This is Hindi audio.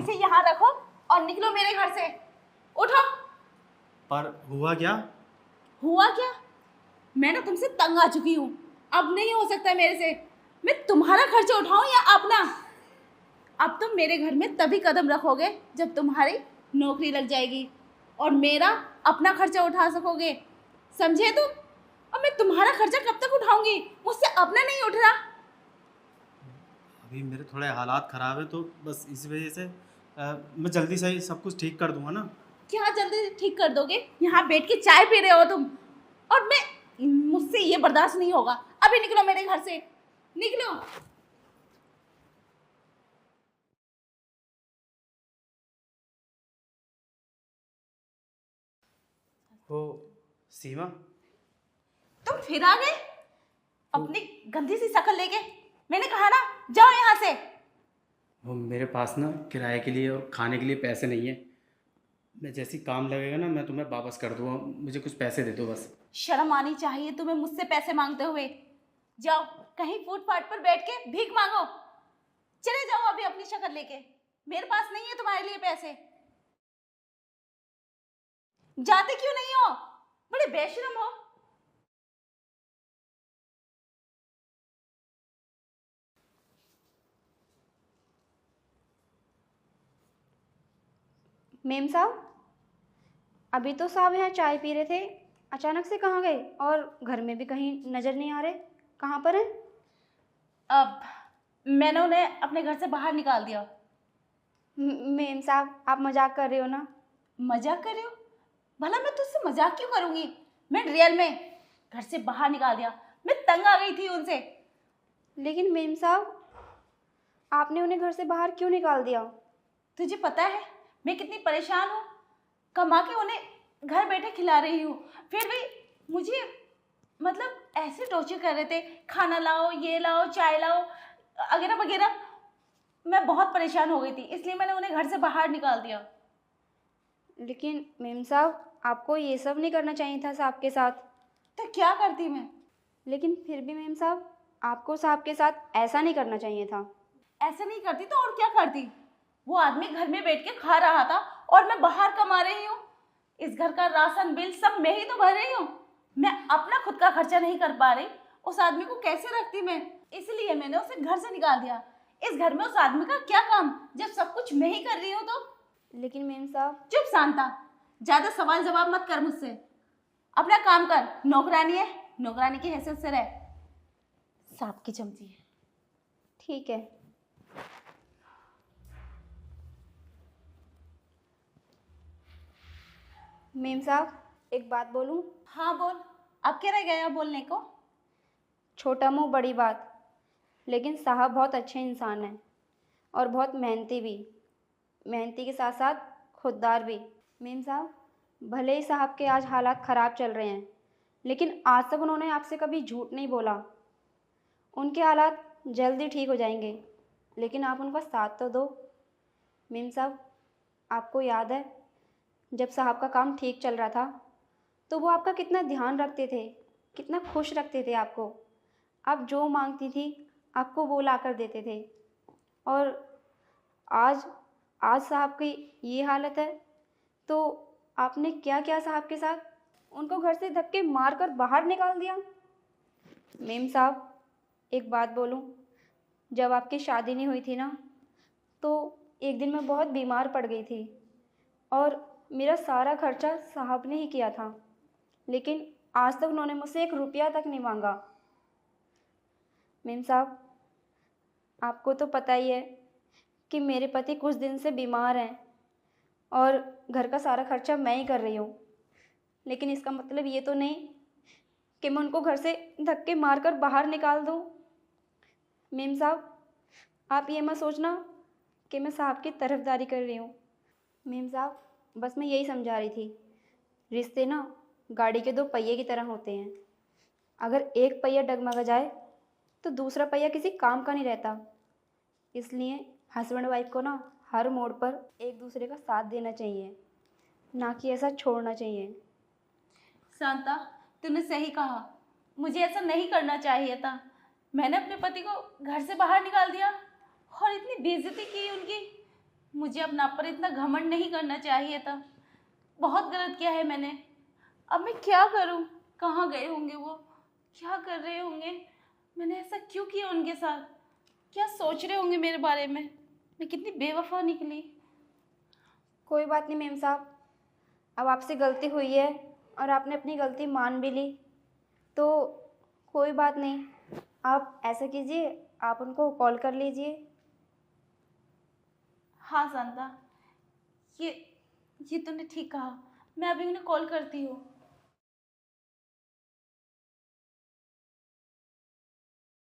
इसे यहाँ रखो और निकलो मेरे घर से। उठो। पर हुआ क्या? हुआ क्या? मैं ना तुमसे तंग आ चुकी हूँ। अब नहीं हो सकता मेरे से। मैं तुम्हारा खर्चा उठाऊं या अपना? अब तुम मेरे घर में तभी कदम रखोगे जब तुम्हारी नौकरी लग जाएगी और मेरा अपना खर्चा उठा सकोगे, समझे तुम? और मैं तुम्हारा खर्चा कब तक उठाऊंगी? मुझसे अपना नहीं उठ रहा। अभी मेरे थोड़े हालात ख़राब है तो बस इस वजह से मैं जल्दी से ही सब कुछ ठीक कर दूंगा ना। क्या जल्दी ठीक कर दोगे? यहाँ बैठ के चाय पी रहे हो तुम, और मुझसे ये बर्दाश्त नहीं होगा। अभी निकलो मेरे घर से, निकलो। वो सीमा, तुम फिर आ गए अपनी गंदी सी शक्ल लेके। मैंने कहा ना, जाओ यहाँ से। वो मेरे पास ना किराए के लिए और खाने के लिए पैसे नहीं है। मैं जैसी काम लगेगा ना मैं तुम्हें वापस कर दूंगा। मुझे कुछ पैसे दे दो बस। शर्म आनी चाहिए तुम्हें मुझसे पैसे मांगते हुए। जाओ कहीं फुटपाथ पर बैठ के भीख मांगो। चले जाओ अभी अपनी शक्ल लेके। मेरे पास नहीं है तुम्हारे लिए पैसे। जाते क्यों नहीं हो? बड़े बेशरम हो। मेम साहब, अभी तो साहब यहाँ चाय पी रहे थे, अचानक से कहाँ गए? और घर में भी कहीं नज़र नहीं आ रहे, कहाँ पर हैं? अब मैंने उन्हें अपने घर से बाहर निकाल दिया। मेम साहब, आप मजाक कर रहे हो ना? मजाक कर रही हो? भला मैं तुझसे मजाक क्यों करूंगी? मैं रियल में घर से बाहर निकाल दिया। मैं तंग आ गई थी उनसे। लेकिन मेम साहब, आपने उन्हें घर से बाहर क्यों निकाल दिया? तुझे पता है मैं कितनी परेशान हूँ? कमा के उन्हें घर बैठे खिला रही हूँ, फिर भी मुझे मतलब ऐसे टॉर्चर कर रहे थे। खाना लाओ, ये लाओ, चाय लाओ, वगैरह वगैरह। मैं बहुत परेशान हो गई थी, इसलिए मैंने उन्हें घर से बाहर निकाल दिया। लेकिन मेम साहब, आपको ये सब नहीं करना चाहिए था साहब के साथ। तो क्या करती मैं? लेकिन फिर भी मेम साहब, आपको साहब के साथ ऐसा नहीं करना चाहिए था। ऐसे नहीं करती तो और क्या करती? वो आदमी घर में बैठ के खा रहा था और मैं बाहर कमा रही हूँ। इस घर का राशन बिल सब मैं ही तो भर रही हूँ। मैं अपना खुद का खर्चा नहीं कर पा रही, उस आदमी को कैसे रखती मैं? इसलिए मैंने उसे घर से निकाल दिया। इस घर में उस आदमी का क्या काम जब सब कुछ मैं ही कर रही हूँ तो? लेकिन मेम साहब। चुप शांता, ज्यादा सवाल जवाब मत कर मुझसे। अपना काम कर। नौकरानी है, नौकरानी की हैसियत से रह। सांप की चमची है। ठीक है। मेम साहब, एक बात बोलूं? हाँ बोल। अब क्या रह गया बोलने को? छोटा मुंह बड़ी बात। लेकिन साहब बहुत अच्छे इंसान हैं और बहुत मेहनती भी। मेहनती के साथ साथ खुददार भी। मेम साहब, भले ही साहब के आज हालात ख़राब चल रहे हैं, लेकिन आज तक उन्होंने आपसे कभी झूठ नहीं बोला। उनके हालात जल्दी ठीक हो जाएंगे, लेकिन आप उनका साथ तो दो। मेम साहब, आपको याद है जब साहब का काम ठीक चल रहा था तो वो आपका कितना ध्यान रखते थे, कितना खुश रखते थे आपको। आप जो मांगती थी आपको वो ला कर देते थे। और आज आज साहब की ये हालत है तो आपने क्या किया साहब के साथ? उनको घर से धक्के मार कर बाहर निकाल दिया। मेम साहब, एक बात बोलूं? जब आपकी शादी नहीं हुई थी ना, तो एक दिन मैं बहुत बीमार पड़ गई थी और मेरा सारा खर्चा साहब ने ही किया था। लेकिन आज तक उन्होंने मुझसे 1 रुपया तक नहीं मांगा। मेम साहब, आपको तो पता ही है कि मेरे पति कुछ दिन से बीमार हैं और घर का सारा खर्चा मैं ही कर रही हूँ। लेकिन इसका मतलब ये तो नहीं कि मैं उनको घर से धक्के मारकर बाहर निकाल दूँ। मेम साहब, आप ये मत सोचना कि मैं साहब की तरफदारी कर रही हूँ। मेम साहब, बस मैं यही समझा रही थी, रिश्ते ना गाड़ी के 2 पहिए की तरह होते हैं। अगर एक पहिया डगमगा जाए तो दूसरा पहिया किसी काम का नहीं रहता। इसलिए हस्बैंड वाइफ को ना हर मोड़ पर एक दूसरे का साथ देना चाहिए, ना कि ऐसा छोड़ना चाहिए। शांता, तूने सही कहा। मुझे ऐसा नहीं करना चाहिए था। मैंने अपने पति को घर से बाहर निकाल दिया और इतनी बेइज्जती की उनकी। मुझे अपना पर इतना घमंड नहीं करना चाहिए था। बहुत गलत किया है मैंने। अब मैं क्या करूं? कहाँ गए होंगे वो? क्या कर रहे होंगे? मैंने ऐसा क्यों किया उनके साथ? क्या सोच रहे होंगे मेरे बारे में? मैं कितनी बेवफा निकली। कोई बात नहीं मेम साहब, अब आपसे गलती हुई है और आपने अपनी गलती मान भी ली, तो कोई बात नहीं। आप ऐसा कीजिए, आप उनको कॉल कर लीजिए। हाँ शांता, ये तूने ठीक कहा। मैं अभी उन्हें कॉल करती हूँ।